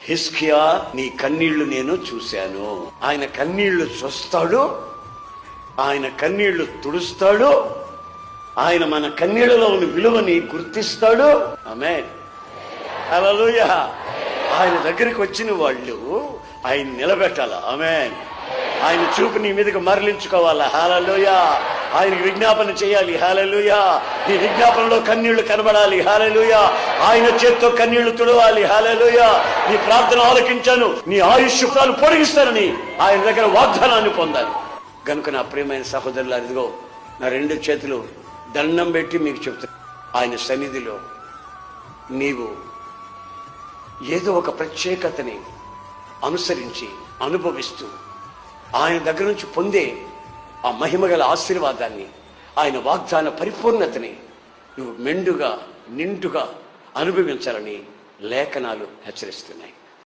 హిజ్కియా, నీ కన్నీళ్లు నేను చూశాను. ఆయన కన్నీళ్లు చూస్తాడు, ఆయన కన్నీళ్లు తుడుస్తాడు, ఆయన మన కన్నీళ్లలో ఉన్న విలువని గుర్తిస్తాడు. ఆమేన్, హల్లెలూయా. ఆయన దగ్గరికి వచ్చిన వాళ్ళు ఆయన నిలబెట్టాలా. ఆమేన్. ఆయన చూపు నీ మీదకి మరలించుకోవాలా. హల్లెలూయా. ఆయనకి విజ్ఞాపన చేయాలి. హల్లెలూయా. నీ విజ్ఞాపనలో కన్నీళ్లు కనబడాలి. హల్లెలూయా. ఆయన చేత్తో కన్నీళ్లు తుడవాలి. హల్లెలూయా. నీ ప్రార్థన ఆలకించాను, నీ ఆయుష్కాలు పొడిగిస్తానని ఆయన దగ్గర వాగ్దానాన్ని పొందాలి. కనుక నా ప్రియమైన సహోదరులారా, ఇదిగో నా 2 చేతులు దండం పెట్టి మీకు చెప్తాను, ఆయన సన్నిధిలో నీవు ఏదో ఒక ప్రత్యేకతని అనుసరించి అనుభవిస్తూ ఆయన దగ్గర నుంచి పొందే ఆ మహిమగల ఆశీర్వాదాన్ని, ఆయన వాగ్దాన పరిపూర్ణతని నువ్వు మెండుగా నిండుగా అనుభవించాలని లేఖనాలు హెచ్చరిస్తున్నాయి.